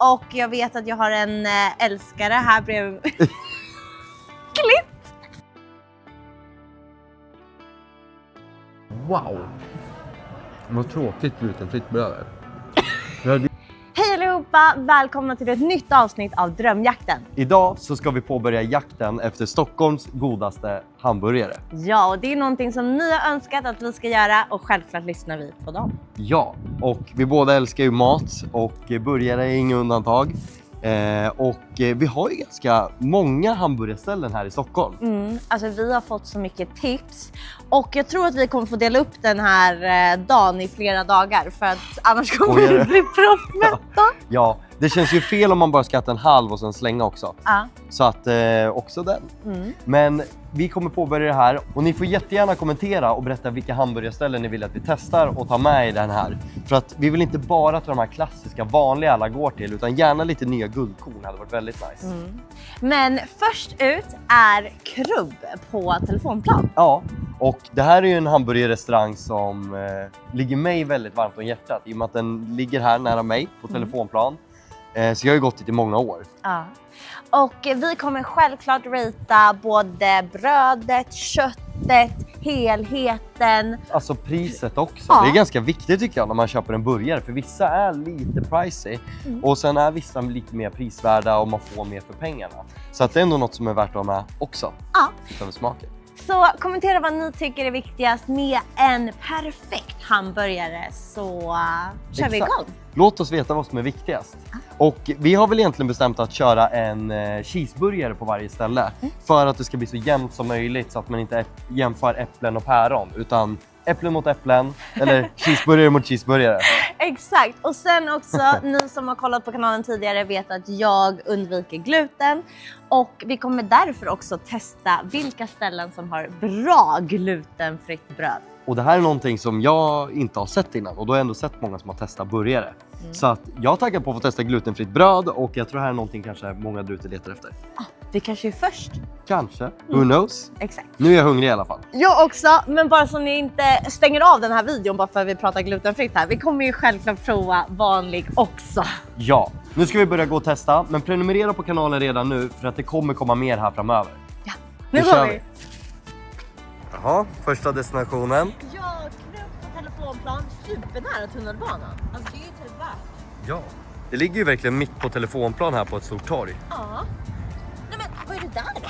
Och jag vet att jag har en älskare här bredvid. Klipp! Wow! Vad tråkigt glutenfritt bröd. Hej allihopa! Välkomna till ett nytt avsnitt av Drömjakten. Idag så ska vi påbörja jakten efter Stockholms godaste hamburgare. Ja, och det är någonting som ni har önskat att vi ska göra och självklart lyssnar vi på dem. Ja, och vi båda älskar ju mat och burgare är inget undantag. Vi har ju ganska många hamburgerställen här i Stockholm. Alltså vi har fått så mycket tips och jag tror att vi kommer få dela upp den här dagen i flera dagar för att annars kommer vi bli proppmätta. Ja, det känns ju fel om man bara ska äta en halv och sen slänga också. Ja. Så att också den. Men vi kommer påbörja det här och ni får jättegärna kommentera och berätta vilka hamburgerställen ni vill att vi testar och tar med i den här. För att vi vill inte bara ta de här klassiska vanliga alla går till utan gärna lite nya guldkorn hade varit väldigt nice. Men först ut är Krubb på Telefonplan. Ja, och det här är ju en hamburgerrestaurang som ligger mig väldigt varmt om hjärtat i och med att den ligger här nära mig på Telefonplan. Så jag har ju gått dit i många år. Ja. Och vi kommer självklart ratea både brödet, köttet, helheten. Alltså priset också. Ja. Det är ganska viktigt tycker jag när man köper en burgare. För vissa är lite pricey. Och sen är vissa lite mer prisvärda och man får mer för pengarna. Så att det är ändå något som är värt att ha med också. Ja. För smaken. Så kommentera vad ni tycker är viktigast med en perfekt hamburgare så kör vi igång. Låt oss veta vad som är viktigast. Och vi har väl egentligen bestämt att köra en cheeseburgare på varje ställe. För att det ska bli så jämnt som möjligt så att man inte jämför äpplen och päron. Utan äpplen mot äpplen eller cheeseburgare mot cheeseburgare. Exakt, och sen också ni som har kollat på kanalen tidigare vet att jag undviker gluten. Och vi kommer därför också testa vilka ställen som har bra glutenfritt bröd. Och det här är någonting som jag inte har sett innan och då har jag ändå sett många som har testat burgare. Så att jag taggar på att få testa glutenfritt bröd och jag tror det här är någonting kanske många där ute letar efter. Vi kanske är först. Kanske, who knows? Exakt. Nu är jag hungrig i alla fall. Jag också, men bara så ni inte stänger av den här videon bara för att vi pratar glutenfritt här. Vi kommer ju självklart prova vanlig också. Ja, nu ska vi börja gå och testa, men prenumerera på kanalen redan nu för att det kommer komma mer här framöver. Ja, nu kör går vi. Jaha, första destinationen. Ja, Krubb på Telefonplan, supernära tunnelbanan. Alltså det är ju typ värt. Ja, det ligger ju verkligen mitt på Telefonplan här på ett stort torg. Ja. Nej men vad är det där då?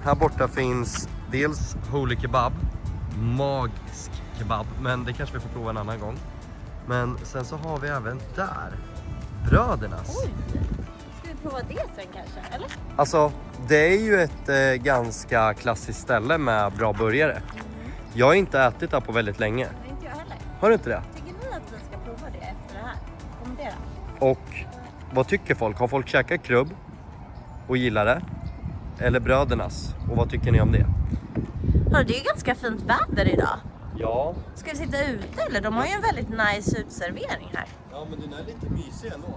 Här borta finns dels Holy Kebab, magisk kebab, men det kanske vi får prova en annan gång. Men sen så har vi även där, Brödernas. Oj, ska vi prova det sen kanske, eller? Alltså, det är ju ett ganska klassiskt ställe med bra burgare. Jag har inte ätit där på väldigt länge. Nej, inte jag heller. Har du inte det? Tycker ni att vi ska prova det efter det här? Kommentera. Och vad tycker folk? Har folk käkat Krubb och gillar det? Eller Brödernas? Och vad tycker ni om det? Hörru, det är ju ganska fint väder idag. Ja. Ska vi sitta ute eller? De har ju en väldigt nice utservering här. Ja, men den är lite mysig ändå.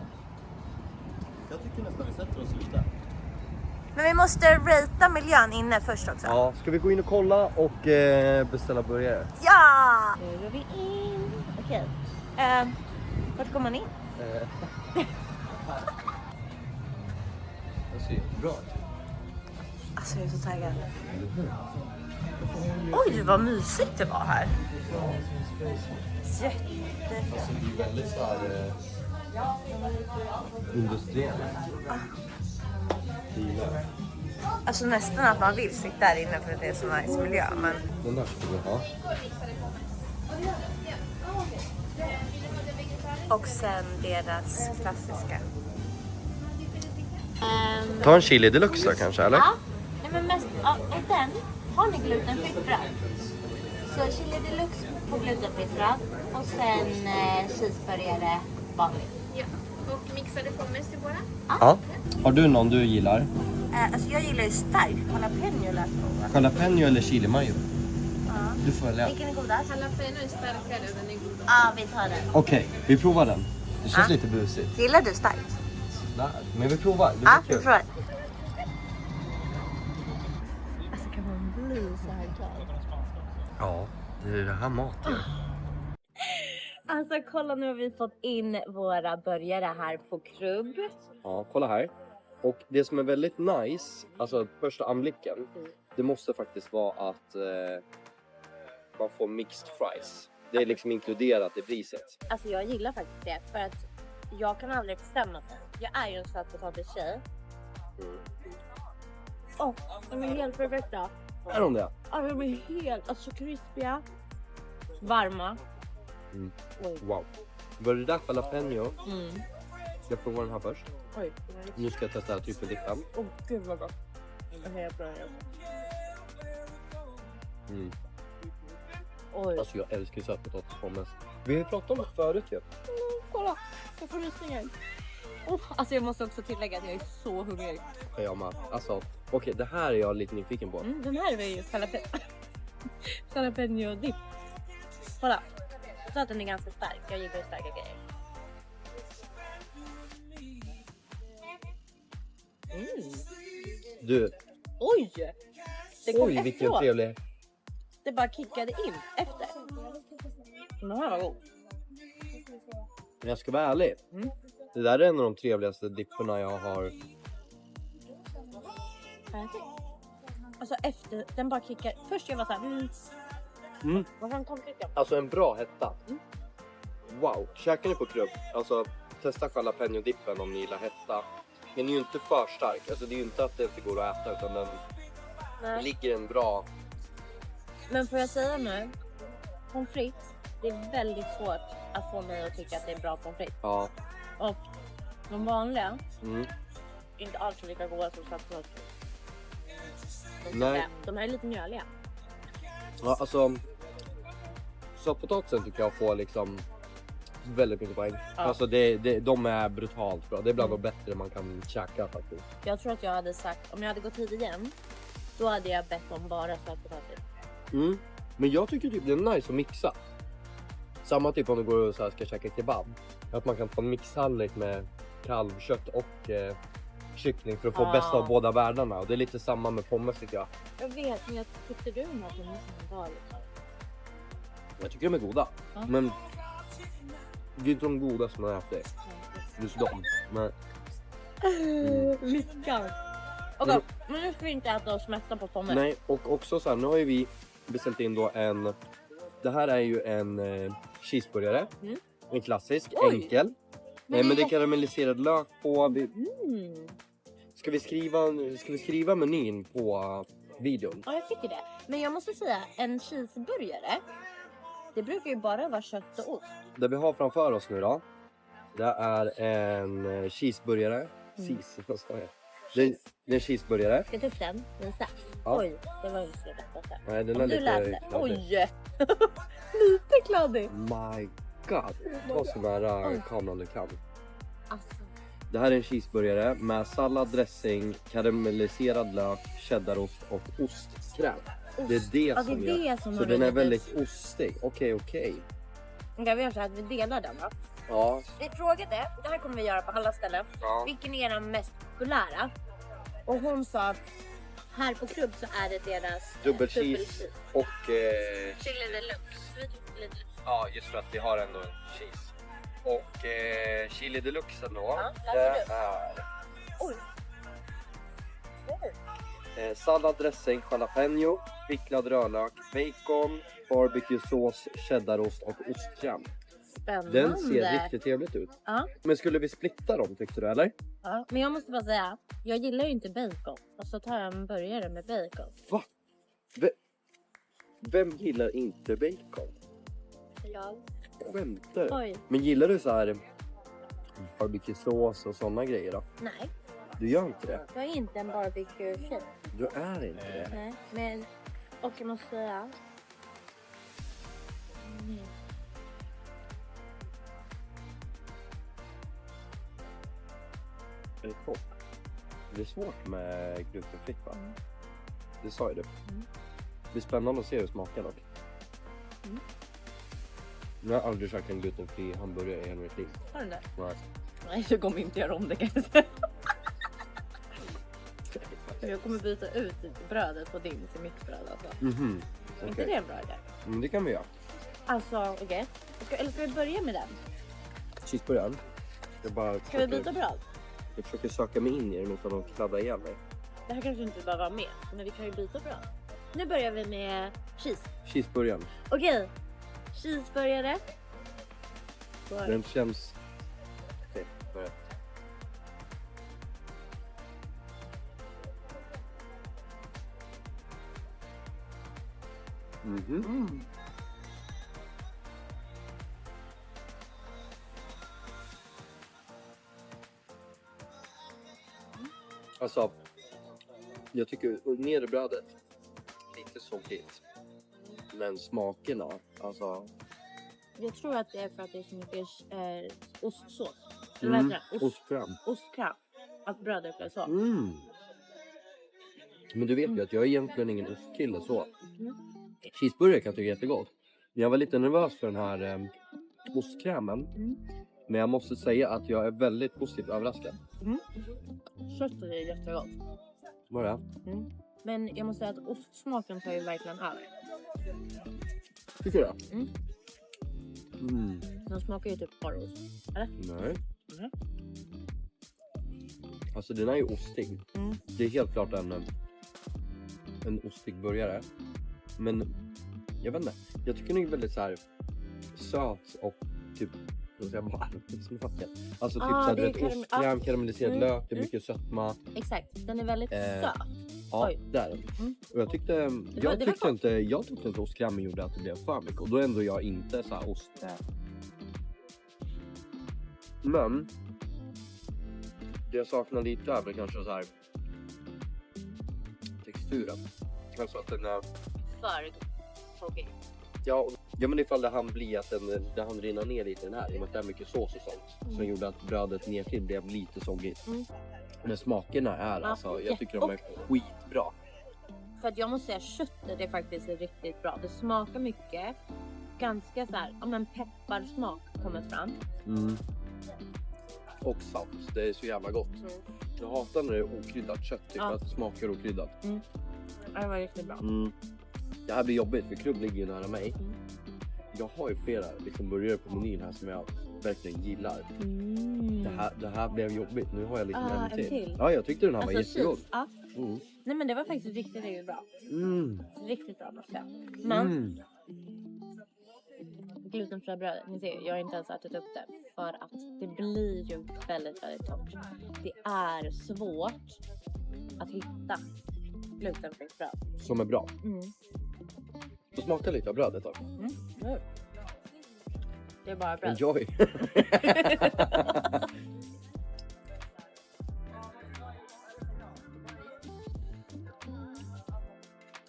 Jag tycker nästan vi sätter oss ute. Men vi måste ratea miljön inne först också. Ja, ska vi gå in och kolla och beställa burgare? Ja! Nu går vi in. Okej. Vart går man in? Det ser jättebra ut. Alltså jag är så taggad. Oj, vad mysigt det var här. Jätte. Det är väldigt så här industriellt. Alltså nästan att man vill sitta där inne för att det är så nice miljö. Men... Den där ska vi ha. Och sen deras klassiska. Ta en chili deluxe då kanske, eller? Ja, nej men mest, ja, och den har ni glutenfritt bröd. Så chili deluxe på glutenfritt bröd och sen cheeseburgare vanligt. Ja, och mixade pommes till våra. Ja. Har du någon du gillar? Alltså jag gillar ju starkt jalapeno lät det. Jalapeno eller chili mayo? Ja. Du får välja. Vilken är godast? Jalapeno är starkare och den är god. Ja, vi tar den. Okej, vi provar den. Det känns Ja. lite busigt. Gillar du starkt? Där. Men vi provar. Det Ja, blir vi kul. provar. Alltså kan man bli så här glad? Ja, det är det här mat gör. Alltså kolla, nu har vi fått in våra burgare här på Krubb. Ja, kolla här. Och det som är väldigt nice, alltså första anblicken, det måste faktiskt vara att man får mixed fries. Det är liksom inkluderat i priset. Alltså jag gillar faktiskt det, för att jag kan aldrig bestämma mig. Jag är ju en sötpotatistjej. De är helt perfekta. Är de det? Alltså de är helt, alltså krispiga. Varma. Oj. Wow. Var det där jalapeno? Mm. Ska jag prova den här först? Oj. Nu ska jag testa tryffeldippen. Åh gud vad gott. Okej, jag provar. Oj. Alltså jag älskar ju sötpotatispommes. Vi har ju pratat om det förut ju. Kolla, jag får rysningar. Alltså jag måste också tillägga att jag är så hungrig. Jag med. Alltså, okej, det här är jag lite nyfiken på. Den här är ju jalapeno dip. Kolla. Så att den är ganska stark. Jag gillar ju starka grejer. Du, Oj! Det kom vilken efteråt. trevlig. Det bara kickade in efter. Den här var god. Jag ska vara ärlig. Det där är en av de trevligaste dipperna jag har. Alltså efter, den bara kickar. Först jag var såhär. Vad fan kom kicken? Alltså en bra hetta. Wow, käkar ni på Krubb? Alltså testa jalapeno-dippen om ni gillar hetta. Den är ju inte för stark. Alltså det är ju inte att det inte går att äta, utan den ligger en bra. Men får jag säga nu, pommes frites, det är väldigt svårt att få mig att tycka att det är bra pommes frites. Ja. Och de vanliga är inte alls lika goda som sötpotatis. Nej. De här är lite mjöliga. Ja, alltså sötpotatisen tycker jag får liksom väldigt mycket poäng. Ja. Alltså de är brutalt bra. Det är bland det bättre man kan käka faktiskt. Jag tror att jag hade sagt, om jag hade gått hit igen, då hade jag bett om bara sötpotatis. Men jag tycker typ det är nice att mixa. Samma typ om du går och så här ska käka kebab. Att man kan få en mixtallrik med kalvkött och kyckling för att få bästa av båda världarna. Och det är lite samma med pommes tycker jag. Jag vet, men jag tyckte du om att de var liksom. Jag tycker de är goda. Men det är inte de goda som man har ätit. Just dem. Men Lyckan. Okej, men nu ska vi inte äta oss mätta på pommes. nej, och också så här, nu har ju vi beställt in då en. Det här är ju en cheeseburgare. En klassisk, enkel. Men det är karamelliserad lök på. Ska vi skriva menyn på videon? Ja, jag tycker det. Men jag måste säga, en cheeseburgare, det brukar ju bara vara kött och ost. Det vi har framför oss nu då, det är en cheeseburgare. Vad sa jag? Det är en cheeseburgare. Ska jag ta upp den? Visa. Ja. Oj, det var inte så lätt. Nej, den Om är du lite läser. kladdig. Oj! Lite kladdig. My god. Ta så nära kameran du kan. Alltså. Det här är en cheeseburgare med sallad, dressing, karamelliserad lök, cheddarost och ostkräm. Det är det som gör. Så den är väldigt ostig. Okej. Okej, vi gör så här att vi delar den då. Ja. Vi frågade, det här kommer vi göra på alla ställen. Ja. Vilken är den mest populära? Och hon sa att här på Krubb så är det deras Dubbelcheese och chili deluxe. ja, just för att vi har ändå en cheese. Och chili deluxe då. Ja, det är Oj. sallad, dressing, jalapeno, picklad rödlök, bacon, barbecuesås, cheddarost och ostkräm. Spännande. Den ser riktigt trevligt ut. Ja. Men skulle vi splitta dem tyckte du eller? Ja, men jag måste bara säga, jag gillar ju inte bacon. Och så tar jag en burgare med bacon. Va? Vem gillar inte bacon? Jag. Skämtar. Oj. Men gillar du så här barbecuesås och sådana grejer då? Nej, Du gör inte det? jag är inte en barbecue-tjej. Du är inte det? Nej, men... Och jag måste säga... Är det kort? Det är svårt med glutenfritt va? Det sa ju du. Det blir spännande att se hur det smakar dock. Jag har aldrig käkat en glutenfri hamburgare i hela mitt liv. Har du det? Nej. Nej, jag kommer inte göra om det kan jag säga. Jag kommer byta ut brödet på din till mitt bröd alltså. Är inte det en bra idé? Det kan vi göra. Alltså okej. Eller ska vi börja med den? Cheeseburgaren. Ska vi byta bröd? Jag försöker söka mig in i den utan att kladda igen mig. Det här kanske inte behöver vara med. Men vi kan ju byta bröd. Nu börjar vi med cheese. Cheeseburgaren. Okej. Cheeseburgare. Den känns... Okej, börja. Alltså, jag tycker nedre brödet lite soggigt. Men smakerna, alltså... Jag tror att det är för att det är så mycket ostsås. Eller vad heter det? Ostkräm. Ostkräm. Att brödet blir så. Men du vet ju att jag är egentligen ingen ostkille så. Cheeseburgare kan jag tycka är jättegott. Jag var lite nervös för den här ostkrämen. Men jag måste säga att jag är väldigt positivt överraskad. Köttet är jättegott. Vad är det? Men jag måste säga att ostsmaken tar ju verkligen över. Tycker du det? Den smakar ju typ bara ost. Eller? Nej. Alltså den är ju ostig. Det är helt klart en ostig burgare. Men jag vet inte. Jag tycker den är väldigt så här söt och typ smaken. Alltså typ så här, du vet, ostkräm, karamelliserad lök, det är mycket sötma. Exakt, den är väldigt söt. Ja, Oj. där. Och jag tyckte inte ostkrämen gjorde att det blev för mycket. Och då är ändå jag inte så här ost. Men det jag saknar lite är väl kanske så här texturen. Alltså att den är För soggig. ja men ifall det hann bli att det hann rinna ner lite den här. I och med att det är mycket sås och sånt. Som gjorde att brödet ner till blev lite soggigt. Men smakerna är alltså, jag tycker de är skitbra. För att jag måste säga köttet är faktiskt riktigt bra. Det smakar mycket. Ganska så här, men pepparsmak kommer fram. Och salt, det är så jävla gott. Jag hatar när det är okryddat kött, typ att det smakar okryddat. Det var riktigt bra. Det här blir jobbigt för Krubb ligger ju nära mig. Jag har ju flera liksom burgare på menyn här som jag verkligen gillar. Det här blev jobbigt, nu har jag liksom en till. Ja, jag tyckte den här var jättegod. Ja. Nej men det var faktiskt riktigt bra. Riktigt bra måste jag säga. Men glutenfria brödet, ni ser, jag har inte ens ätit upp det. För att det blir ju väldigt, väldigt torrt. Det är svårt att hitta glutenfritt bröd. Som är bra. Så smaka lite av brödet då. Det är bara bröd. Enjoy!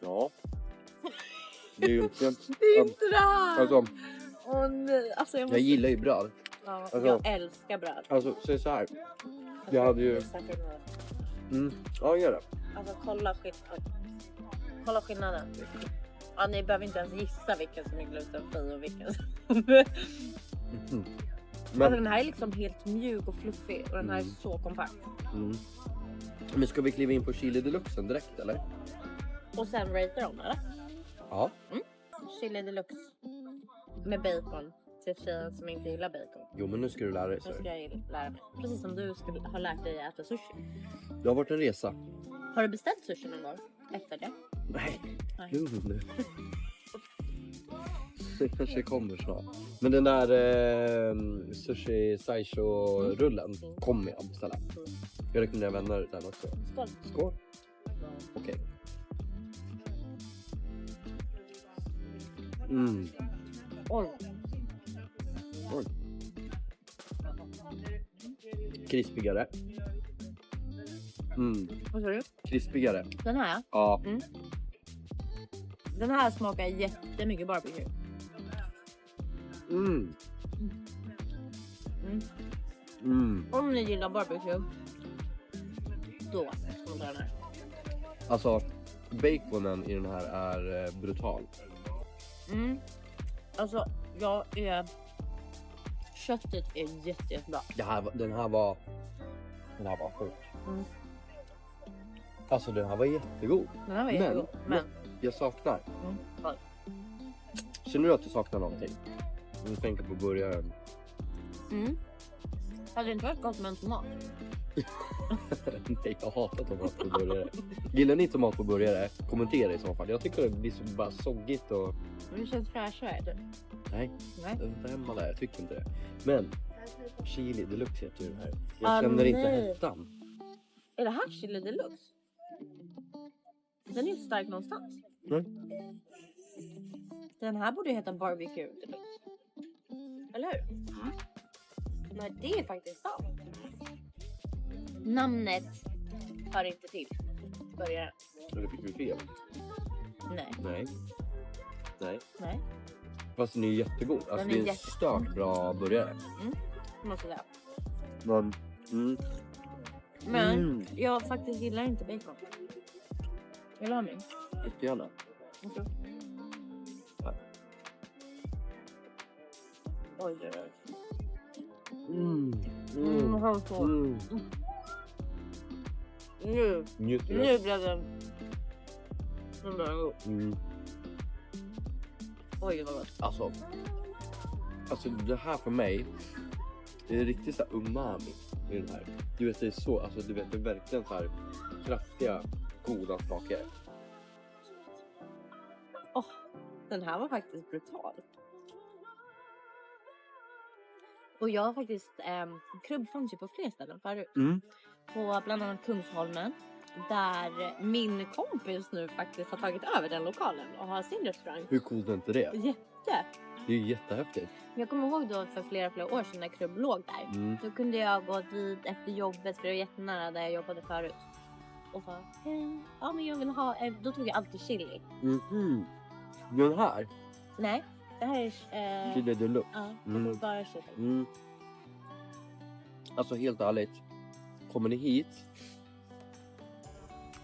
Ja. Det är ju inte... Det är inte det här! Alltså, Åh nej, alltså jag gillar ju bröd. Ja, alltså, jag älskar bröd. Alltså, säg så här. Jag hade ju... Ja, gör det. Alltså, kolla skillnaden. Ja, ni behöver inte ens gissa vilken som är glutenfri och vilken som... Men... Alltså, den här är liksom helt mjuk och fluffig och den här är så kompakt. Men ska vi kliva in på Chili Deluxen direkt, eller? Och sen rater dem, eller? Ja. Chili Deluxe. Med bacon. Till tjejen som inte gillar bacon. Jo, men nu ska du lära dig. Nu ska jag lära mig. Precis som du har lärt dig att äta sushi. Det har varit en resa. Har du beställt sushi någon gång efter det? Nej. Lugn nu. Det kanske kommer snart. Men den där sushi saisho rullen kommer jag beställa. Jag rekommenderar vänner den också. Skål. Skål. Okej. Oj. Oj. Krispigare. Vad sa du? Krispigare. Den här? Ja. Den här smakar jättemycket barbecue. Om ni gillar barbecue, då ska man ta den här. Alltså, baconen i den här är brutal. Alltså, köttet är jättebra. Den här var sjuk. Alltså den här var jättegod. Den här var jättegod. Men jag saknar Känner du att du saknar någonting? Om du tänker på burgaren. Hade det inte varit gott med en tomat? Nej, jag hatar tomat på burgare. Gillar ni tomat på burgare? Kommentera i så fall. Jag tycker det blir så bara soggigt och... Det känns fräschare typ. Nej, Nej. det är inte hemma där. Jag tycker inte det. Men chili deluxe heter det här. Jag känner inte hettan. Är det här chili deluxe? Den är inte stark någonstans. Nej. Den här borde heta barbecue deluxe. Eller hur? Nej, det är faktiskt sant. Namnet hör inte till burgaren. Eller fick vi fel? Nej. Nej. Nej. Nej. Fast den är ju jättegod. Alltså Den det är är en stört bra burgare. Måste jag säga. Men... Men jag faktiskt gillar inte bacon. Vill du ha min? Jättegärna. Okay. Oj, oj, oj. Nu blev den... Oj, vad gott. Alltså det här för mig, det är riktigt så här umami i den här. Du vet, det är så, alltså du vet, det är verkligen så här kraftiga, goda smaker. Den här var faktiskt brutal. Och jag har faktiskt, krubb fanns ju på fler ställen förut. På bland annat Kungsholmen. Där min kompis nu faktiskt har tagit över den lokalen och har sin restaurang. Hur coolt är inte det? Jätte! Det är ju jättehäftigt. Jag kommer ihåg då för flera år sedan när krubb låg där. Då kunde jag gå dit efter jobbet, för det var jättenära där jag jobbade förut. Och sa, ja men jag vill ha, då tog jag alltid chili. Den här? Nej, det här är... Chili deluxe. Ja, det är bara chili. Alltså helt ärligt, kommer ni hit,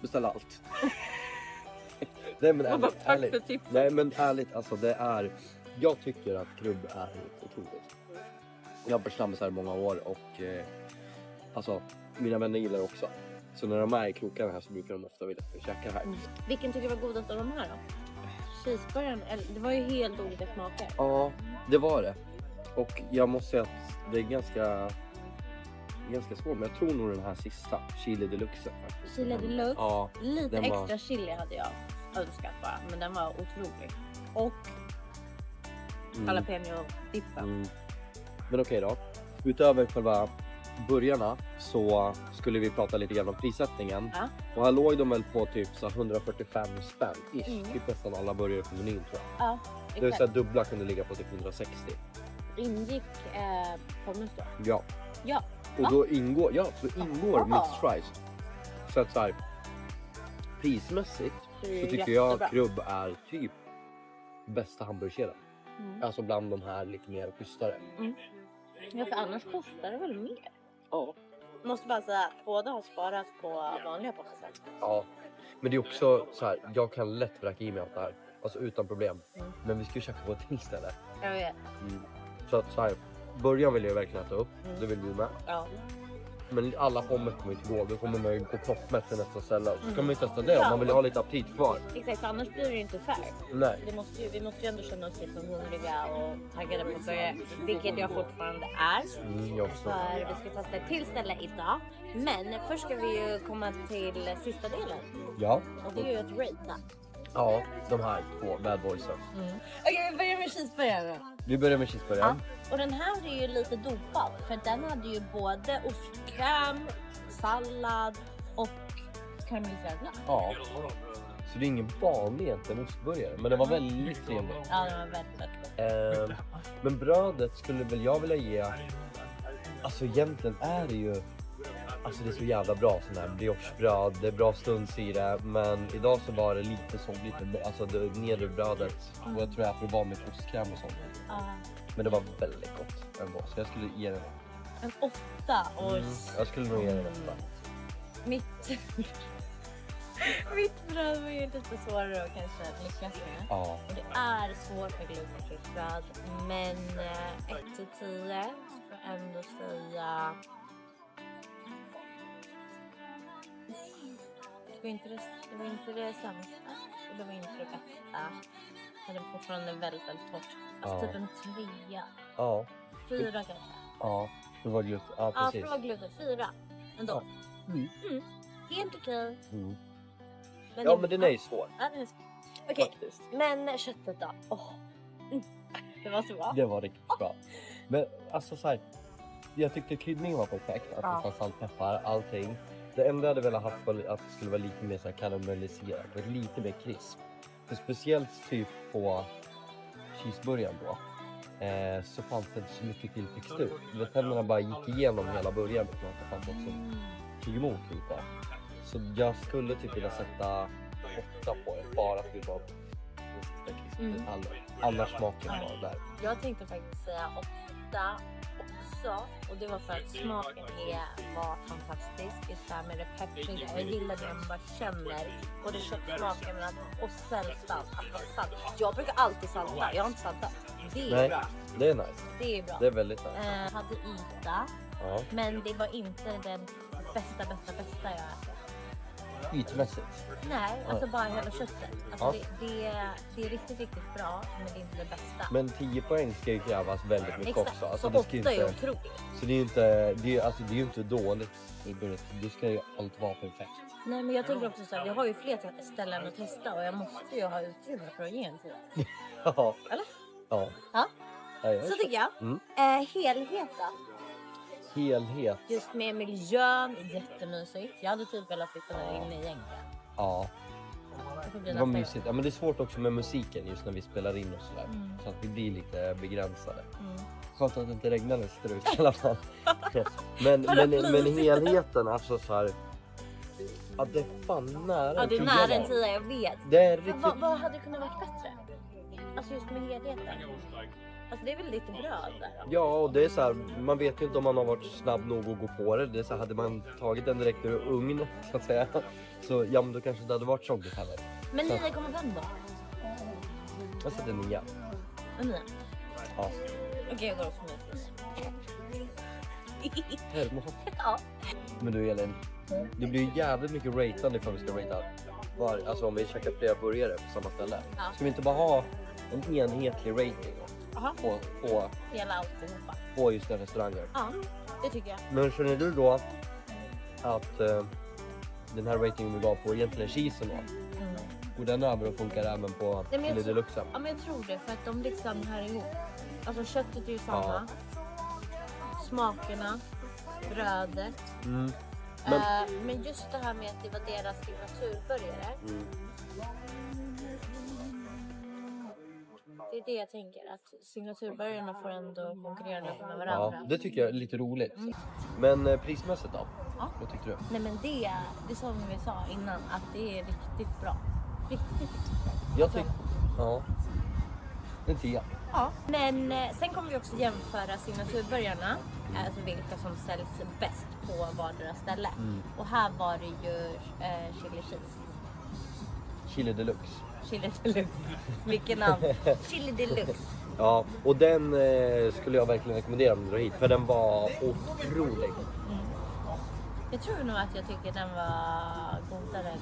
beställ allt. Nej men ärligt. Nej men ärligt, alltså det är, jag tycker att krubb är otroligt. Jag har förstammat här i många år och alltså mina vänner gillar också. Så när de är i krokarna här så brukar de ofta vilja käka här. Vilken tycker du var godast av de här då? Cheeseburgaren, det var ju helt olika smaker. Ja, det var det. Och jag måste säga att det är ganska svårt, men jag tror nog den här sista, chili deluxe faktiskt. Chili deluxe? Ja, lite extra chili hade jag önskat bara, men den var otrolig. Och jalapeno-dippen. Men okej då, utöver själva burgarna så skulle vi prata lite grann om prissättningen. Ja. Och här låg de väl på typ så 145 spänn ish, typ nästan alla burgare på menyn tror jag. Ja, det vill säga dubbla kunde ligga på typ 160. Ingick pommes då? Ja. Ja. Och då ingår mixed fries. Så att så här, prismässigt så tycker jag krubb är typ bästa hamburgerkedjan. Alltså bland de här lite mer schysstare. Ja, för annars kostar det väl mer? Ja. Måste bara säga att båda har sparat på vanliga pommes. Ja. Men det är också så här, jag kan lätt vräka i mig allt det här. Alltså utan problem. Men vi ska ju käka på ett till ställe. Jag vet. Så att så här, början vill jag verkligen äta upp. Det vill vi med. Ja. Men alla pommes kommer inte gå. Då kommer man ju gå proppmätt till nästa ställe. Så kan man ju testa det om man vill ha lite aptit kvar. Exakt, annars blir det inte fair. Nej. Vi måste ju ändå känna oss lite hungriga och taggade på börja. Vilket jag fortfarande är. Jag förstår. För vi ska testa ett till ställe idag. Men först ska vi ju komma till sista delen. Ja. Och det är ju att ratea. Ja, de här två bad boysen. Okej, vi börjar med cheeseburgaren. Vi börjar med cheeseburgaren. Ja. Och den här är ju lite dopad. För den hade ju både ostkräm, sallad och karamelliserad glass. Ja. Så det är ingen vanlig egentligen ostburgare. Men den var väldigt trevlig. Ja, den var väldigt gott. Men brödet skulle väl jag vilja ge. Alltså egentligen är det ju. Alltså det är så jävla bra sån här briochebröd. Det är bra stunds i det. Men idag så var det lite som alltså det nedre brödet. Och jag tror att det var med ostkräm och sånt. Men det var väldigt gott ändå. Så jag skulle ge den en 8. Jag skulle nog ge den en 8. Mitt bröd var ju lite svårare att kanske lyckas med. Ja. Och det är svårt med glutenfritt bröd. Men 1 till 10 ska jag ändå säga. Det var inte det sämsta. Och det var inte det bästa. är det fortfarande väldigt, väldigt torrt. Alltså typ en 3. Ja. 4 kanske. Ja, det var gluten. Ja, Ja, precis. för det var gluten. 4 ändå. Ja. Mm. Helt okej. Mm. Men Ja, men den är ju svår. Ja, den är svår. Okej, Faktiskt. men köttet då? Det var så bra. Det var riktigt bra. Men alltså så här, jag tyckte kryddningen var perfekt. Alltså Ja. salt, peppar, allting. Det enda jag hade velat ha var att det skulle vara lite mer så här karamelliserat. Lite mer krisp. För speciellt typ på cheeseburgaren då. Så fanns det inte så mycket till textur. Tänderna bara gick igenom hela burgaren. Och det fanns också tog emot lite. Så jag skulle typ vilja sätta 8 på det. Bara till de sista krispdetaljerna. Annars smaken var där. Jag tänkte faktiskt säga 8 också. Och det var för att smaken var fantastisk. Just det här med det peppriga. Jag gillar det man bara känner. Både köttsmaken och sältan. Att vara salt. Jag brukar alltid salta. Jag har inte saltat. Det är Nej, bra. det är nice. Det är bra. Det är väldigt nice. Hade yta. Ja. Men det var inte den bästa jag ätit. Ytmässigt. Nej, alltså bara hela köttet. Alltså Ja. det är riktigt, riktigt bra, men det är inte det bästa. Men 10 poäng ska ju krävas väldigt mycket Exakt, också. Alltså, så det 8 ska är inte, otroligt. så det är ju inte, det är ju inte dåligt i början. Då ska ju allt vara perfekt. Nej, men jag tänker också så här, vi har ju fler ställen att testa och jag måste ju ha utrymme för att ge en 10. Ja. Eller? Ja. Ja. Ja, jag Så tycker jag. Mm. Helhet då? Helhet. Just med miljön, jättemysigt. Jag hade typ velat sitta där inne egentligen. Ja, Det får bli det var nästa mysigt. Ja, men det är svårt också med musiken just när vi spelar in och sådär. Så att vi blir lite begränsade. gång. Skönt att det inte regnar nästa ut i alla fall. men helheten, alltså så här. Ja, det är fan nära. Ja, det är nära en 10, jag vet. Det är Men riktigt. vad hade kunnat varit bättre? Alltså just med helheten. Alltså det är väl lite bröd där då? Ja, och det är så här, man vet ju inte om man har varit snabb nog att gå på det. Det är så här, hade man tagit den direkt ur ugn så att säga. Så ja, men då kanske det hade varit tjockigt heller. Men Så. 9,5 då? Jag sätter 9. Och 9? Ja. Okej, jag går också med. Hermo. Ja. Men du Elin, det blir ju jävligt mycket ratande ifall vi ska rata alltså om vi käkar flera burgare på samma ställe. Ja. Ska vi inte bara ha en enhetlig rating Aha. på Hela alltihopa. på just den restaurangen? Ja, det tycker jag. Men känner du då att den här ratingen vi gav på egentligen cheesen då, går den över och funkar även på Nej, men jag Chili tror- Deluxe? Ja, men jag tror det för att de liksom hör ihop. Alltså köttet är ju samma. Smakerna, brödet. Mm. Men just det här med att det var deras signaturburgare. Mm. Det är det jag tänker. Att signaturburgarna får ändå konkurrera lite med Ja, varandra. det tycker jag är lite roligt. Men prismässigt då? Ja. Vad tyckte du? Nej, men det som vi sa innan. Att det är riktigt bra. Riktigt bra. Jag tycker... Ja. En 10. Ja. Men sen kommer vi också jämföra signaturburgarna. Alltså vilka som säljs bäst på vardera ställe. Och här var det ju chili cheese. Chili Deluxe. Chili deluxe. Vilken namn? Chili deluxe. Ja, och den skulle jag verkligen rekommendera om du drar hit. För den var otrolig. Jag tror nog att jag tycker den var godare än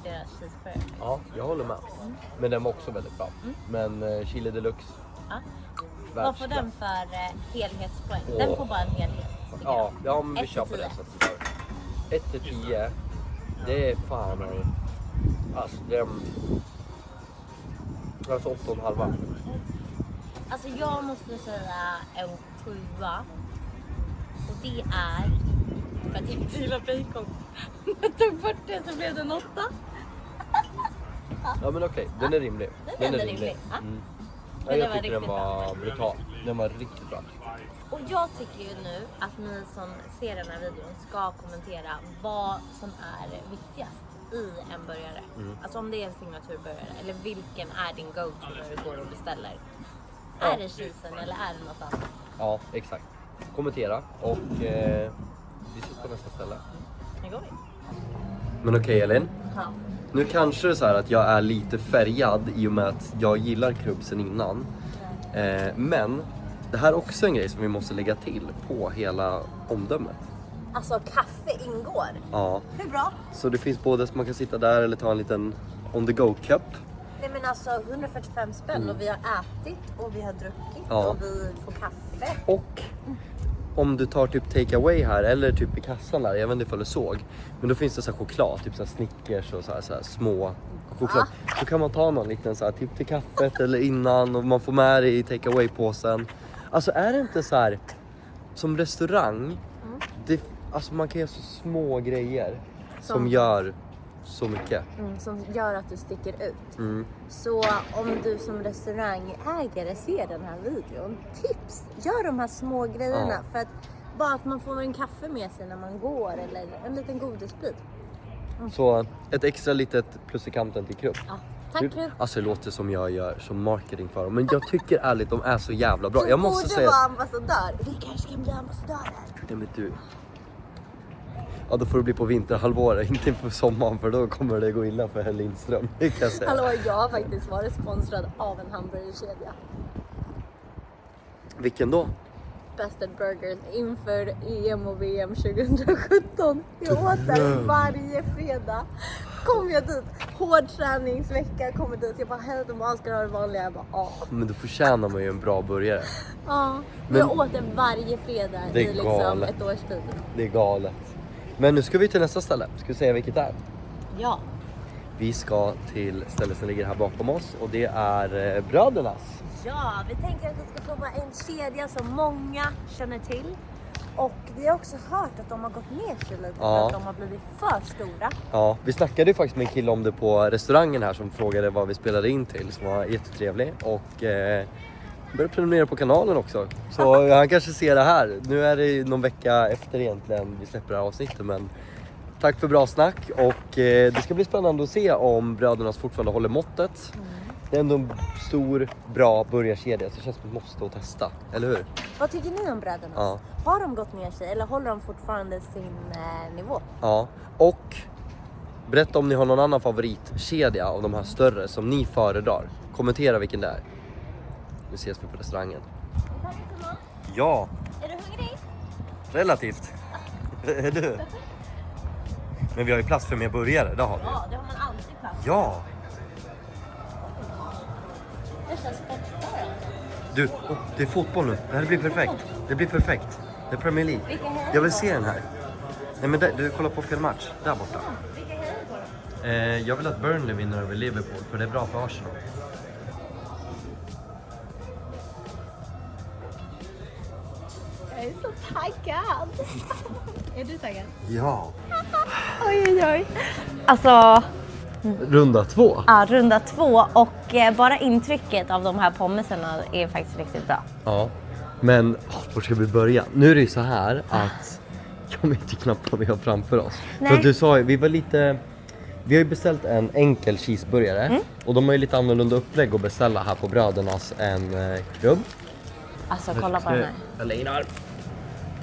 deras cheeseburger. Ja, jag håller med. Men den var också väldigt bra. Men Chili Deluxe, Ja. Vad får den för helhetspoäng? Den får bara en helhet. tycker Ja, jag. ja, men vi 1 kör till på det 10. sättet. 1-10. Det är fan... Alltså, det är... Alltså 8,5. Alltså jag måste säga en 7. Och det är för att jag inte gillar bacon. Jag tog bort det så blev det en 8. Ja, men okej. Den är rimlig. Den är rimlig. Ja. Ja, den jag var tycker den riktigt var brutal. Den var riktigt bra. Och jag tycker ju nu att ni som ser den här videon ska kommentera vad som är viktigast i en burgare. Alltså om det är en signaturburgare eller vilken är din go-to när du går och beställer. Ja. Är det cheesen eller är det något annat? Ja, exakt. Kommentera och vi ses på nästa ställe. Nu går vi. Men okej Elin. Ja. Nu kanske det är så här att jag är lite färgad i och med att jag gillar krubsen innan. Men det här är också en grej som vi måste lägga till på hela omdömet. Alltså kaffe ingår. Ja, Hur bra? så det finns både så man kan sitta där eller ta en liten on the go cup. Nej men alltså 145 spänn och vi har ätit och vi har druckit Ja. och vi får kaffe. Och om du tar typ take away här eller typ i kassan där, jag vet inte ifall du såg. Men då finns det så här choklad, typ så här Snickers och så här små choklad. Så kan man ta någon liten så här typ till kaffet eller innan och man får med det i take away påsen. Alltså är det inte så här som restaurang, alltså man kan göra så små grejer som gör så mycket. Som gör att du sticker ut. Mm. Så om du som restaurangägare ser den här videon, tips! Gör de här små grejerna Ja. för att bara att man får en kaffe med sig när man går eller en liten godisbit. Så ett extra litet plus i kanten till Krupp. Ja. Tack Krupp! Alltså det låter som jag gör som marketing för dem. Men jag tycker ärligt de är så jävla bra. Jag måste borde säga vara ambassadör. Vi kanske kan bli ambassadörer. Nej men du. Ja då får det bli på vinterhalvåret, inte på sommaren för då kommer det gå illa för herr Lindström. Det kan jag säga. Hallå, jag har faktiskt varit sponsrad av en hamburgerkedja. Vilken då? Best at Burgers inför EM och VM 2017. Jag åt där varje fredag. Kom jag dit, hård träningsvecka, kommer dit. Jag bara, hej, de bara, ska du ha det vanliga? Jag bara, ja. Men då förtjänar man ju en bra burgare. Ja, Men- jag åt den varje fredag Det är i liksom galet. ett års tid. Det är galet. Men nu ska vi till nästa ställe. Ska vi säga vilket det är? Ja. Vi ska till stället som ligger här bakom oss och det är Brödernas. Ja, vi tänker att vi ska prova en kedja som många känner till. Och vi har också hört att de har gått ner sig lite Ja. för att de har blivit för stora. Ja, vi snackade ju faktiskt med en kille om det på restaurangen här som frågade vad vi spelade in till, som var jättetrevlig och började prenumerera på kanalen också. Så han kanske ser det här. Nu är det ju någon vecka efter egentligen vi släpper det här avsnittet, men tack för bra snack och det ska bli spännande att se om Brödernas fortfarande håller måttet. Det är ändå en stor, bra burgarkedja så det känns som ett måste att testa, eller hur? Vad tycker ni om Brödernas? Ja. Har de gått ner sig eller håller de fortfarande sin nivå? Ja, och berätta om ni har någon annan favoritkedja av de här större som ni föredrar. Kommentera vilken det är. Nu ses vi på restaurangen. Ja, Är du hungrig? relativt. Är du? Men vi har ju plats för mer burgare, det har vi. Ja, det har man alltid plats. Ja, Det känns sportstörande. du, det är fotboll nu. Det här blir perfekt. Det blir perfekt. Det är Premier League. Vilka hejar Jag vill på? se den här. Nej men du kollar på fel match. Där borta. Vilka hejar på dem? Jag vill att Burnley vinner över Liverpool för det är bra för Arsenal. Jag är så taggad. Är du taggad? Ja. Oj, oj, oj. Alltså, Runda 2. ja, runda 2 och bara intrycket av de här pommesarna är faktiskt riktigt bra. Ja. Men var ska vi börja? Nu är det ju så här att jag vet inte knappt vad vi har framför oss. Nej. För att du sa ju, vi har ju beställt en enkel cheeseburgare och de har ju lite annorlunda upplägg att beställa här på Brödernas än Krubb. Alltså, kolla på den här. Eller Einar.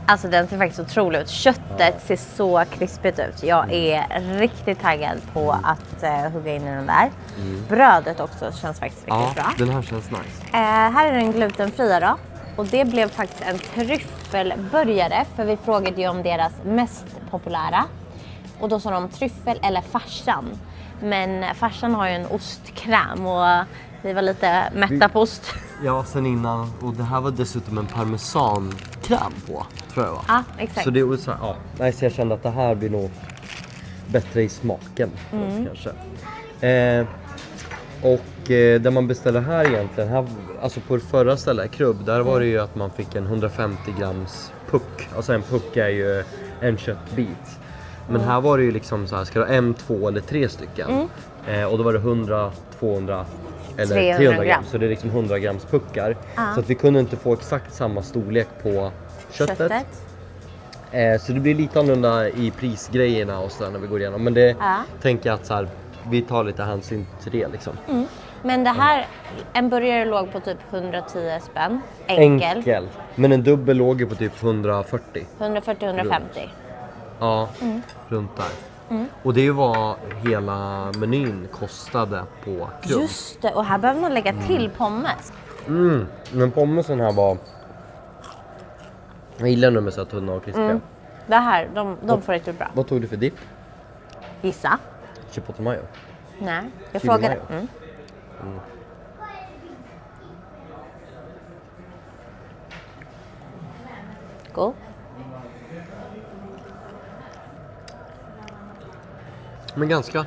Alltså den ser faktiskt otrolig ut. Köttet ser så krispigt ut. Jag är riktigt taggad på att hugga in i den där. Brödet också känns faktiskt Ja, riktigt bra. den här känns nice. Här är den glutenfria då. Och det blev faktiskt en tryffelburgare. För vi frågade ju om deras mest populära. Och då sa de tryffel eller farsan. Men farsan har ju en ostkräm och vi var lite mätta på ost. Ja, sen innan. Och det här var dessutom en parmesankräm på, tror jag va? Ja, exakt. Så det är så här, ja. Nej, så jag kände att det här blir nog bättre i smaken kanske. Där man beställer här egentligen, här, alltså på det förra stället, Krubb, där var det ju att man fick en 150 grams puck. Alltså en puck är ju en köttbit. Men här var det ju liksom så här, ska du ha en, två eller tre stycken? Och då var det 100, 200 eller 300 gram. Så det är liksom 100 grams puckar. Så att vi kunde inte få exakt samma storlek på köttet. Så det blir lite annorlunda i prisgrejerna och så när vi går igenom. Men det tänker jag att så här, vi tar lite hänsyn till det liksom. Men det här, en burgare låg på typ 110 spänn. Enkel. Men en dubbel låg ju på typ 140. 140-150. Ja, runt där. Och det är ju vad hela menyn kostade på Krubb. Just det, och här behöver man lägga till pommes. Men pommesen här var... Jag gillar när de är så här tunna och krispiga. Det här, de får riktigt bra. Vad tog du för dipp? Gissa? Chipotle mayo. Nej, jag Chili frågade. mayo. God. Men ganska.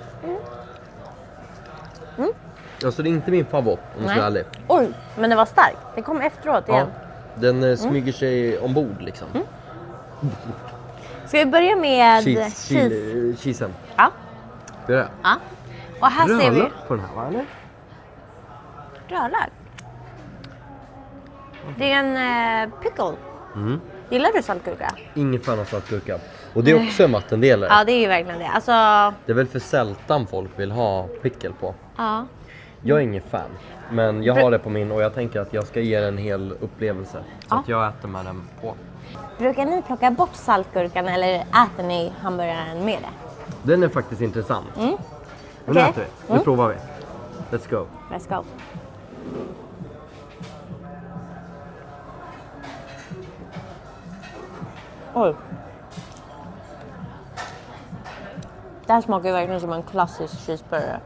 Alltså det är inte min favorit om jag ska vara ärlig. Oj, men det var starkt. Det kom efteråt igen. Den smyger sig ombord liksom. Ska vi börja med Cheesen. Ja. Det är det. Ja. Och här ser vi Rödlök på den här va eller? rödlök. Det är en pickle. Gillar du saltgurka? Ingen fan av saltgurka. Och det är också en vattendelare. Ja, det är ju verkligen det. Alltså, Det är väl för sältan folk vill ha pickle på. ja. Jag är ingen fan. Men jag har det på min och jag tänker att jag ska ge den en hel upplevelse. Så att jag äter med den på. Brukar ni plocka bort saltgurkan eller äter ni hamburgaren med det? Den är faktiskt intressant. Men nu Okej. äter vi. Nu provar vi. Let's go. Let's go. Oj. Det här smakar ju verkligen som en klassisk cheeseburgare.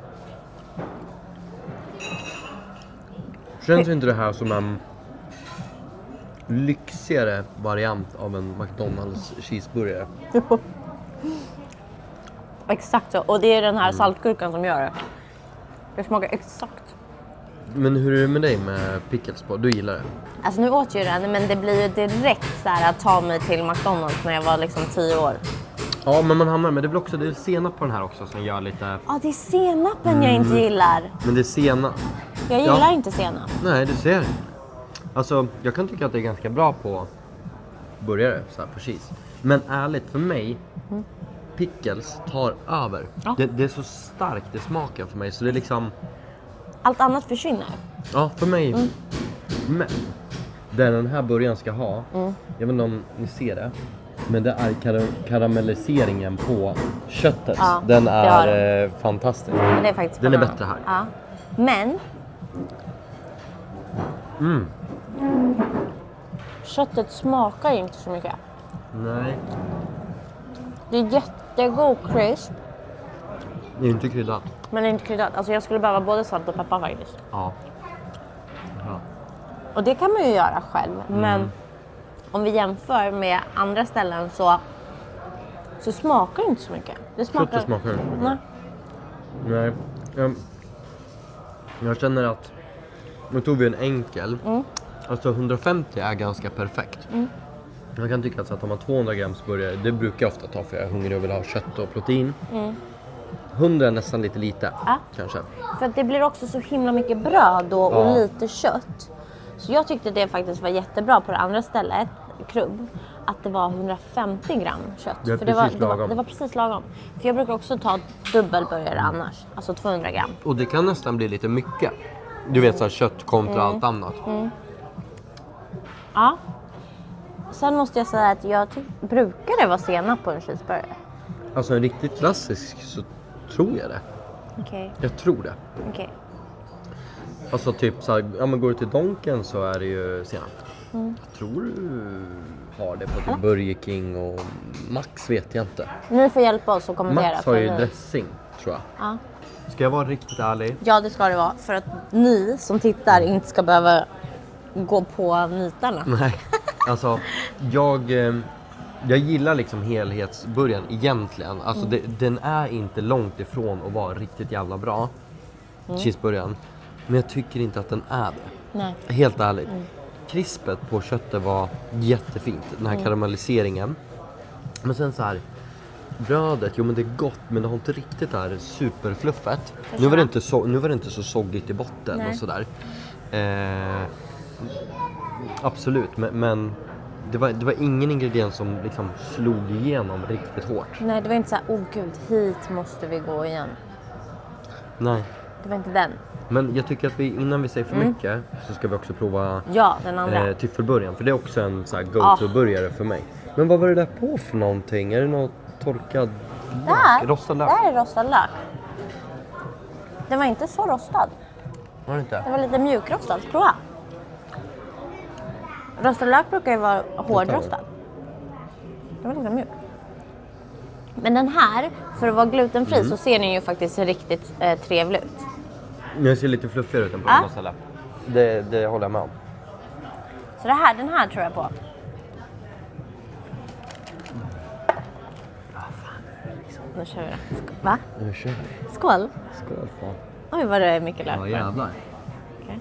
Känns inte det här som en lyxigare variant av en McDonalds cheeseburgare? Exakt så. Och det är den här saltgurkan som gör det. Det smakar exakt. Men hur är det med dig med pickles på? Du gillar det? Alltså nu åt jag den, men det blir ju direkt så här att ta mig till McDonalds när jag var liksom 10 år. Ja, men man hamnar med. Det är senap på den här också som gör lite... Ja, det är senapen jag inte gillar. Men det är senap. Jag gillar inte senap. Nej, du ser. Alltså, jag kan tycka att det är ganska bra på burgare, så här på cheese. Men ärligt, för mig, pickles tar över. Ja. Det är så starkt det smakar för mig, så det är liksom... Allt annat försvinner. Ja, för mig. Men det den här burgaren ska ha, jag vet inte om ni ser det, men det är karamelliseringen på köttet. Ja, den det har är fantastisk. Men det är faktiskt Den är banan. bättre här. Ja. Men köttet smakar inte så mycket. Nej, Det är jättegod crisp, det är inte kryddat. men det är inte kryddat. Alltså jag skulle behöva både salt och peppar faktiskt. Ja. Ja. Och det kan man ju göra själv. Men om vi jämför med andra ställen så smakar det inte så mycket. Det Köttet smakar inte. Nej. Nej. Jag känner att nu tog vi en enkel. Alltså 150 är ganska perfekt. Jag kan tycka att om man 200 grams burgare, det brukar jag ofta ta för jag är hungrig och vill ha kött och protein. 100 är nästan lite Ja. kanske. För att det blir också så himla mycket bröd då och Ja. lite kött. Så jag tyckte det faktiskt var jättebra på det andra stället, Krubb, att det var 150 gram kött. Det är För precis det lagom. var precis lagom. För jag brukar också ta dubbelburgare annars, alltså 200 gram. Och det kan nästan bli lite mycket. Du vet så här kött kontra allt annat. Ja. Sen måste jag säga att brukar det vara senap på en cheeseburgare? Alltså en riktigt klassisk så tror jag det. Okej. Jag tror det. Okej. Alltså typ så här, ja men går du till Donken så är det ju senap. Jag tror du har det på typ Burger King och Max vet jag inte. Ni får hjälpa oss att kommentera. Max har ju för vi- dressing tror jag. Ja. Ska jag vara riktigt ärlig? Ja, det ska det vara. För att ni som tittar inte ska behöva gå på nitarna. Nej, alltså jag gillar liksom helhetsburgaren egentligen. Alltså den är inte långt ifrån att vara riktigt jävla bra, cheeseburgaren. Men jag tycker inte att den är det. Nej. Helt ärligt. Krispet på köttet var jättefint, den här karamelliseringen. Men sen så här, brödet, jo men det är gott men det har inte riktigt det här superfluffet. Nu var det inte så soggigt i botten. Nej. Och sådär. Absolut, men det var ingen ingrediens som liksom slog igenom riktigt hårt. Nej, det var inte så här, åh gud, hit måste vi gå igen. Nej, Det var inte den. men jag tycker att innan vi säger för mycket så ska vi också prova Ja, den andra. Tyffelburgaren. För det är också en så här go-to-burgare för mig. Men vad var det där på för någonting? Är det något torkad lök? Rostad lök? Där är rostad lök. Den var inte så rostad. Var det inte? Den var lite mjukrostad. Prova. Rostad lök brukar ju vara hårdrostad. Den var lite mjuk. Men den här, för att vara glutenfri så ser den ju faktiskt riktigt trevlig ut. Den ser lite fluffigare ut än på andra ställen. Det håller jag med om. Så den här tror jag på. Nu kör vi det. Va? Nu kör vi. Skål. Skål fan. Oj, vad det är mycket lök. Ja jävlar. Okej.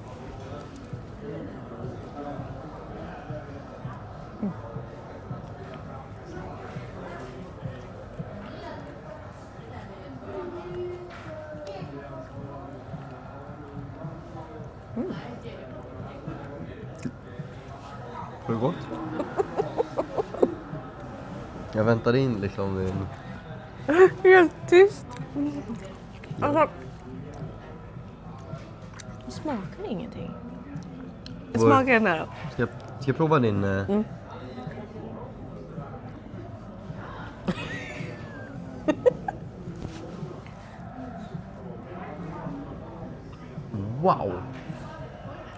Var det gott? Jag väntar in liksom. Helt tyst. Alltså, det smakar ingenting. Det smakar den här då. Ska jag prova din... Wow!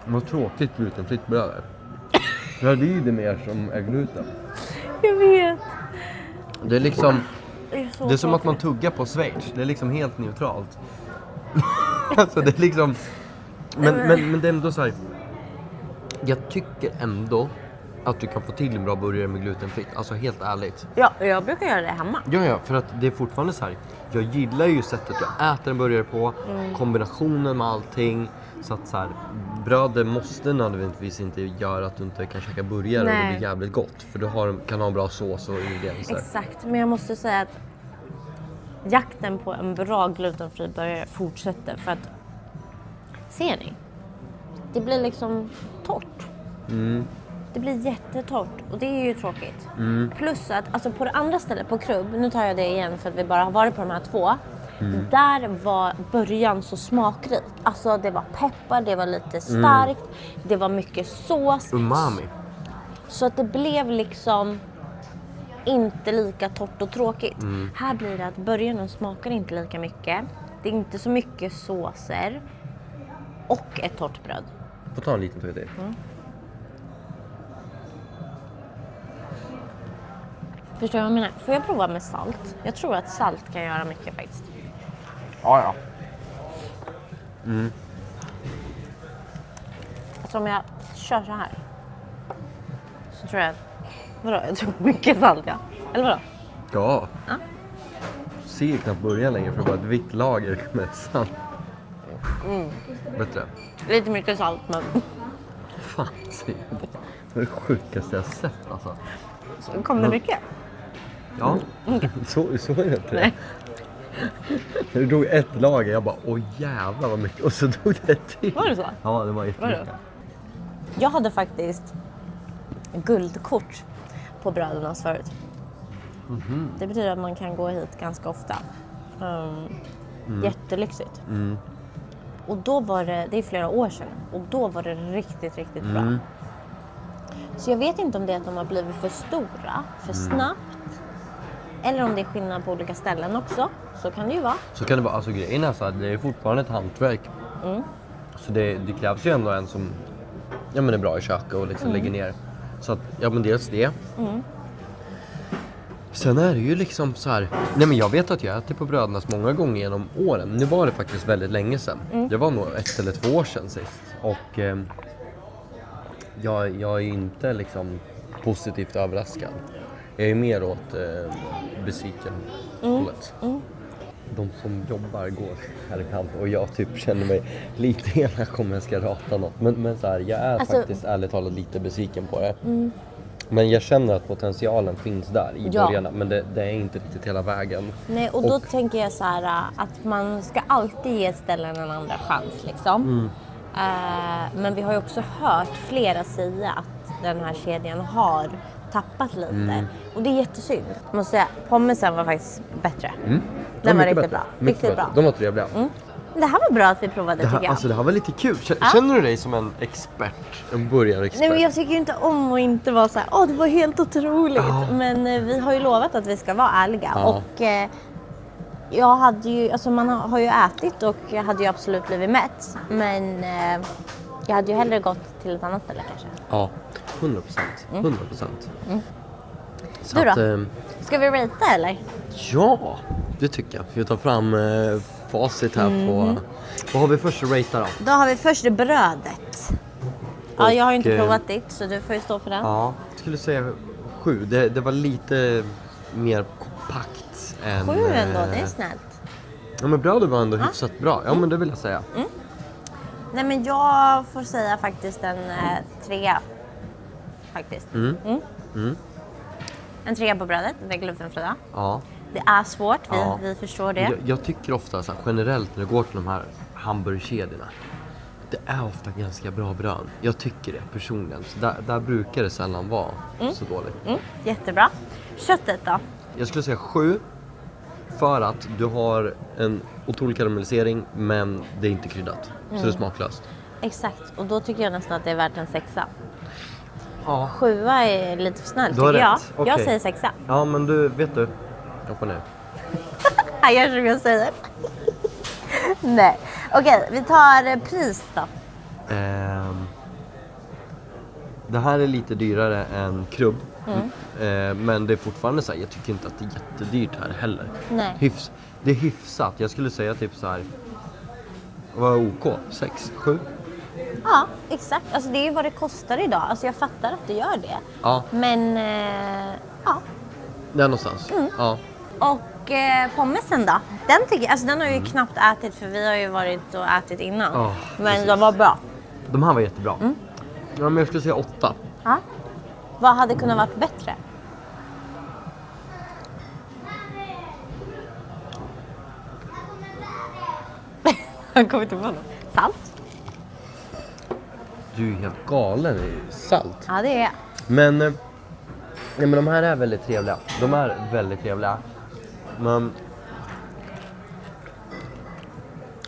Vad tråkigt glutenfritt bröd är. Jag lider mer som är gluten. Jag vet. Det är liksom... Det är som att man tuggar på Schweiz. Det är liksom helt neutralt. Alltså det är liksom... Men det är ändå så här. Jag tycker ändå att du kan få till en bra burgare med glutenfritt. Alltså helt ärligt. Ja, jag brukar göra det hemma. Ja, för att det är fortfarande så här. Jag gillar ju sättet jag äter en burgare på. Kombinationen med allting. Så att så här, brödet måste nödvändigtvis inte göra att du inte kan käka burgare. Nej. Och det blir jävligt gott. För du kan ha en bra sås och ingredienser. Exakt, men jag måste säga att jakten på en bra glutenfri burgare fortsätter. För att, ser ni? Det blir liksom torrt. Det blir jättetorrt och det är ju tråkigt. Plus att alltså på det andra stället, på Krubb, nu tar jag det igen för att vi bara har varit på de här två. Där var början så smakrik. Alltså det var peppar, det var lite starkt, det var mycket sås. Umami. Så att det blev liksom inte lika torrt och tråkigt. Här blir det att början smakar inte lika mycket. Det är inte så mycket såser. Och ett torrt bröd. Får ta en liten tugga till. Förstår du vad jag menar? Får jag prova med salt? Jag tror att salt kan göra mycket faktiskt. Ja. Så om jag kör så här. Så tror jag... Vadå? Jag tror mycket salt, ja. Eller vadå? Ja. Ser knappt börja längre för bara ett vitt lager med salt. Bättre. Lite mycket salt, men... Fan, säger jag det. Det var det sjukaste jag sett alltså. Så kom det mycket? Ja, så är det inte det. Nej. När du drog ett lager, jag bara, åh jävlar vad mycket. Och så drog det ett till. Var det så? Ja, det var jättemycket. Jag hade faktiskt guldkort på brödernas förut. Det betyder att man kan gå hit ganska ofta. Jättelyxigt. Och då var det är flera år sedan. Och då var det riktigt, riktigt bra. Så jag vet inte om det är att de har blivit för stora, för snabbt. Eller om det är skillnad på olika ställen också. Så kan det ju vara. Så kan det vara, alltså grejen är så att det är fortfarande ett hantverk. Så det krävs ju ändå en som är bra i köket och liksom lägger ner. Så att, dels det. Sen är det ju liksom så här. Nej men jag vet att jag äter på brödernas många gånger genom åren. Nu var det faktiskt väldigt länge sedan. Det var nog 1 eller 2 år sedan sist. Och jag är inte liksom positivt överraskad. Jag är mer åt besviken hållet. De som jobbar går härifrån och jag typ känner mig lite elak om jag ska rata något. Men så här, jag är faktiskt ärligt talat lite besviken på det. Men jag känner att potentialen finns där i början, men det är inte riktigt hela vägen. Nej, och då tänker jag så här att man ska alltid ge ställen en andra chans liksom. Men vi har ju också hört flera säga att den här kedjan har tappat lite. Och det är jättesynd. Jag måste säga, pommesen var faktiskt bättre. Den var riktigt bra. Riktigt bra. De var trevliga. Det här var bra att vi provade, tycker jag. Alltså det här var lite kul. Känner du dig som en expert? En burgarexpert? Nej, men jag tycker ju inte om att inte vara så här, det var helt otroligt. Men vi har ju lovat att vi ska vara ärliga. Och jag hade ju, alltså man har ju ätit och jag hade ju absolut blivit mätt. Men jag hade ju hellre gått till ett annat ställe kanske. Ja, 100%. 100%. Så du då? Ska vi ratea eller? Ja, det tycker jag. Vi tar fram facit här på... Vad har vi först att ratea då? Då har vi först brödet. Ja, jag har ju inte Och, provat ditt så du får ju stå för den. Ja, jag skulle säga 7. Det var lite mer kompakt än... 7 ändå, det är snällt. Ja, men brödet var ändå hyfsat bra. Ja, men det vill jag säga. Nej, men jag får säga faktiskt en 3. Faktiskt. En 3 på brödet, det är glutenfria. Ja. Det är svårt, Ja. vi förstår det. Jag tycker ofta så här, generellt när det går till de här hamburgerkedjorna. Det är ofta ganska bra bröd. Jag tycker det personligen. Så där brukar det sällan vara så dåligt. Jättebra. Köttet då? Jag skulle säga 7. För att du har en otrolig karamellisering men det är inte kryddat. Så det är smaklöst. Exakt, och då tycker jag nästan att det är värt en 6. Ja. 7 är lite för snällt Du har tycker jag. rätt. Jag Okej. säger 6. Ja, men du, vet du. Hoppa ner. Jag gör som jag säger. Nej. Okej, vi tar pris då. Det här är lite dyrare än krubb. Men det är fortfarande så här, jag tycker inte att det är jättedyrt här heller. Nej. Det är hyfsat. Jag skulle säga typ så här. Vad är OK? 6, 7? Ja, exakt. Alltså det är ju vad det kostar idag. Alltså jag fattar att det gör det. Ja, Men, ja. där någonstans. Ja. Och pommesen då? Den tycker jag, alltså den har jag ju knappt ätit för vi har ju varit och ätit innan. Ja, men precis. de var bra. De här var jättebra. Ja, men jag skulle säga 8. Ja. Vad hade kunnat varit bättre? Han kommer inte på något. Salt? Du är helt galen i salt. Ja, det är. Men, ja, men de här är väldigt trevliga. De är väldigt trevliga. Men...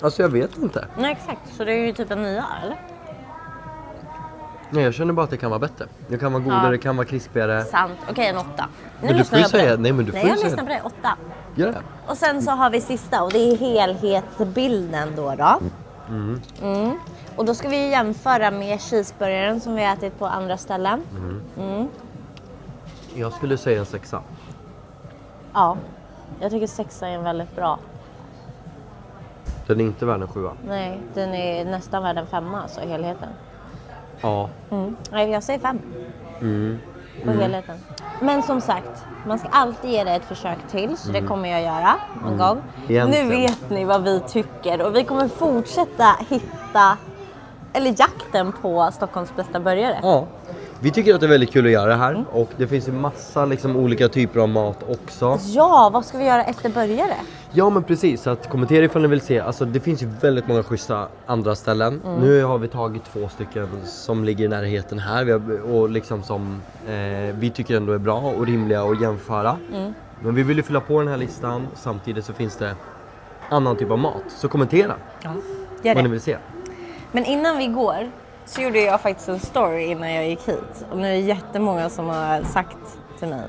Alltså jag vet inte. Nej, exakt. Så det är ju typ en 9, eller? Nej, jag känner bara att det kan vara bättre. Det kan vara godare, Ja. det kan vara krispigare. Sant. Okej, en 8. Nu Men du lyssnar får ju jag på säga... det. Nej, men du får Nej, ju jag säga... lyssnar på det. 8. Gör det. Och sen så har vi sista och det är helhetsbilden då. Och då ska vi jämföra med cheeseburgaren som vi har ätit på andra ställen. Jag skulle säga en 6. Ja, jag tycker 6 är en väldigt bra. Den är inte värd en 7. Nej, den är nästan värd en 5 alltså, helheten. Ja. Nej, jag säger 5. På helheten. Men som sagt, man ska alltid ge det ett försök till. Så det kommer jag göra någon gång. Egentligen. Nu vet ni vad vi tycker. Och vi kommer fortsätta hitta, eller jakten på Stockholms bästa burgare. Ja. Vi tycker att det är väldigt kul att göra det här. Och det finns ju massa liksom, olika typer av mat också. Ja, vad ska vi göra efter burgare? Ja, men precis. Så att kommentera ifall ni vill se. Alltså det finns ju väldigt många schyssta andra ställen. Nu har vi tagit 2 stycken som ligger i närheten här. Och liksom som vi tycker ändå är bra och rimliga att jämföra. Men vi vill ju fylla på den här listan. Samtidigt så finns det annan typ av mat. Så kommentera Gör vad ni det. vill se. Men innan vi går så gjorde jag faktiskt en story innan jag gick hit. Och nu är det jättemånga som har sagt till mig.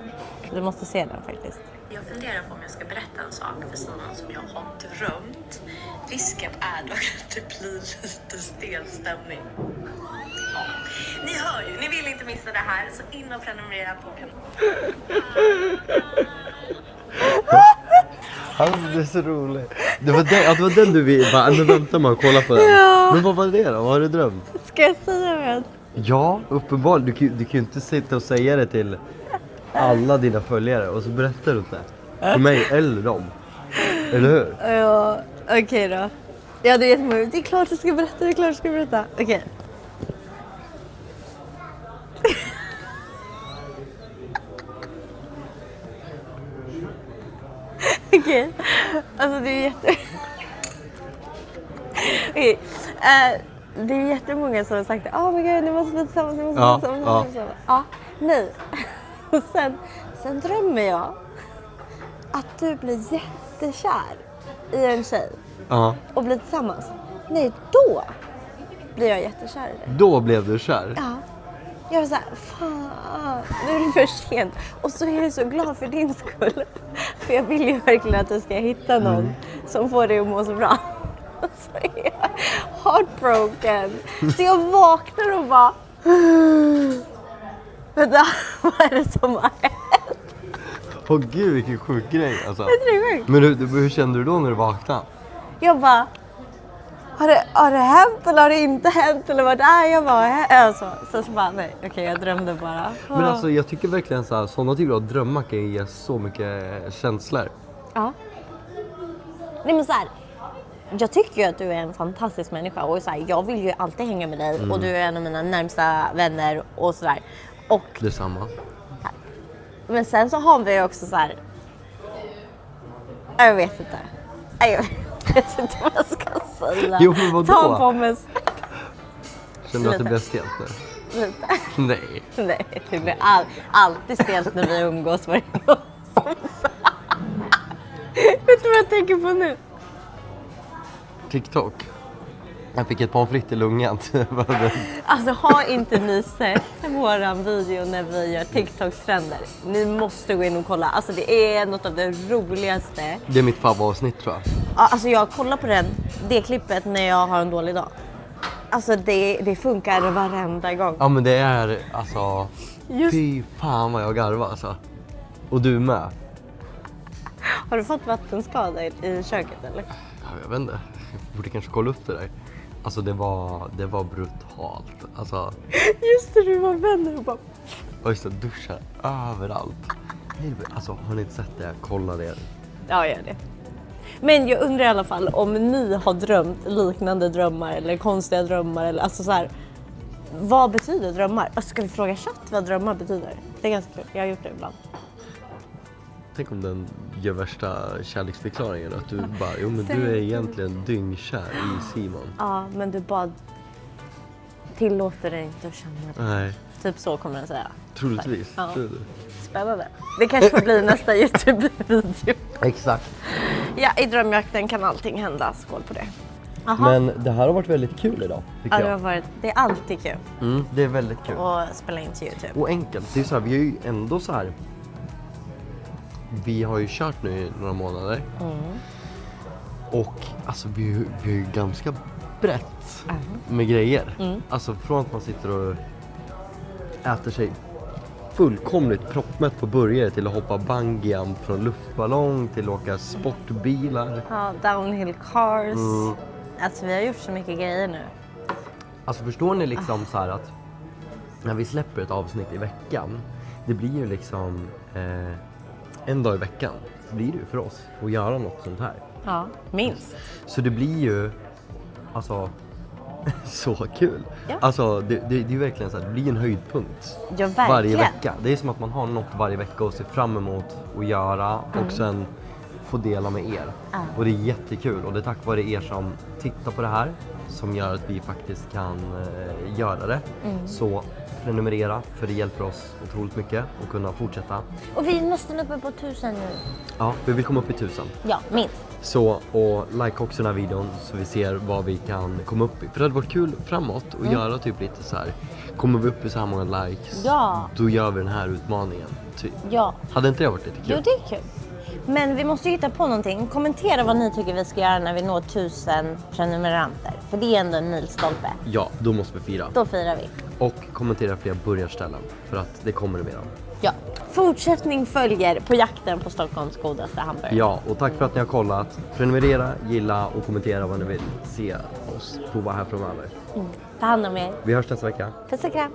Du måste se den faktiskt. Jag funderar på om jag ska berätta en sak för Simon som jag har drömt. Risken är dock att det blir lite stel stämning. Ja. Ni hör ju, ni vill inte missa det här så in och prenumerera på kanalen. Han är så rolig. Det var den du ville. Bara, nu väntar man och kollar på den. Ja. Men vad var det då? Vad har du drömt? Ska jag säga det? Ja, uppenbarligen. Du kan ju inte sitta och säga det till alla dina följare och så berättar du inte. För mig eller dem. Eller hur? Ja, okej då. Ja, du vet mig. Det är klart jag ska berätta, det är klart jag ska berätta. Okej. Okej. Alltså det är Okej. Det är jättemånga som har sagt åh men gud, ni måste bli tillsammans, ni måste bli Ja, tillsammans, ja. ni måste bli tillsammans. Ja, nej. Och sen drömmer jag att du blir jättekär i en tjej Ja. och blir tillsammans. Nej, då blir jag jättekär i dig. Då blev du kär? Ja. Jag var såhär, fan, nu är det för sent. Och så är jag så glad för din skull. För jag vill ju verkligen att du ska hitta någon som får dig att må så bra. Och så är jag heartbroken. Så jag vaknar och bara... Vänta, vad är det som har hänt? Åh gud, vilken sjuk grej alltså. Vet du det? Men hur kände du då när du vaknade? Jag bara, har det hänt eller har det inte hänt eller vad det är? Jag bara, så bara, nej, okej, jag drömde bara. Men alltså jag tycker verkligen så här, sådana typer av drömmar kan ge så mycket känslor. Ja. Nej men så här, jag tycker ju att du är en fantastisk människa och så här, jag vill ju alltid hänga med dig och du är en av mina närmsta vänner och sådär. Och Detsamma. men sen så har vi också så här, jag vet inte. Jag vet inte vad jag ska säga. Jo, men vadå? Ta en pommes. Känner du att det Lite. blir stelt nu? Lite. Nej. Nej, det blir alltid stelt när vi umgås varje gång. Vet du vad jag tänker på nu? TikTok. Jag fick ett pommes frites i lungan. Alltså har inte ni sett våran video när vi gör TikTok-trender? Ni måste gå in och kolla. Alltså det är något av det roligaste. Det är mitt favoritavsnitt tror jag. Ja, alltså jag kollar på det klippet när jag har en dålig dag. Alltså det funkar varenda gång. Ja men det är alltså, Just- fy fan vad jag garvar alltså. Och du med. Har du fått vattenskada i köket eller? Ja, jag vet inte, jag borde kanske kolla upp det där. Alltså det var brutalt. Alltså, Just det, du var vänner och bara... och just att duscha överallt. Alltså har ni inte sett det? Kolla det. Ja, gör det. Men jag undrar i alla fall om ni har drömt liknande drömmar eller konstiga drömmar eller alltså så här. Vad betyder drömmar? Alltså, ska vi fråga chatt vad drömmar betyder? Det är ganska kul, jag har gjort det ibland. Tänk om den gör värsta kärleksförklaringen. Att du bara, jo men du är egentligen dyngkär i Simon. Ja, men du bara tillåter dig inte att känna det. Nej, Typ så kommer den säga. troligtvis. Ja. Tror du? Spännande. Det kanske får bli nästa YouTube-video. Exakt. Ja, i drömjakten kan allting hända. Skål på det. Aha. Men det här har varit väldigt kul idag, tycker Ja, det är alltid kul Det är väldigt kul. att spela in till YouTube. Och enkelt. Det är så här, vi är ju ändå så här. Vi har ju kört nu i några månader. Och alltså vi är ju ganska brett med grejer. Alltså från att man sitter och äter sig fullkomligt proppmätt på burgare till att hoppa bungyjump från luftballong till att åka sportbilar. Ja, downhill cars. Alltså vi har gjort så mycket grejer nu. Alltså förstår ni liksom så här att när vi släpper ett avsnitt i veckan, det blir ju liksom en dag i veckan blir det ju för oss att göra något sånt här. Ja, minst. Så det blir ju alltså så kul. Ja. Alltså det är ju verkligen så här, det blir en höjdpunkt Ja, verkligen. varje vecka. Det är som att man har något varje vecka och ser fram emot att göra och sen få dela med er. Och det är jättekul och det är tack vare er som tittar på det här som gör att vi faktiskt kan göra det. Så prenumerera för det hjälper oss otroligt mycket att kunna fortsätta. Och vi är nästan uppe på 1000 nu. Ja, vi vill komma upp i 1000. Ja, minst. Så, och like också den här videon så vi ser vad vi kan komma upp i. För det hade varit kul framåt att göra typ lite så här. Kommer vi upp i så här många likes, Ja. då gör vi den här utmaningen. Typ. Ja. Hade inte det varit lite kul? Jo, det är kul. Men vi måste ju hitta på någonting. Kommentera vad ni tycker vi ska göra när vi når 1000 prenumeranter. För det är ändå en milstolpe. Ja, då måste vi fira. Då firar vi. Och kommentera fler burgarställen. För att det kommer det mer om. Ja. Fortsättning följer på jakten på Stockholms godaste hamburgare. Ja, och tack för att ni har kollat. Prenumerera, gilla och kommentera vad ni vill se oss prova här framöver. Ta hand om er. Vi hörs nästa vecka. Puss och kram.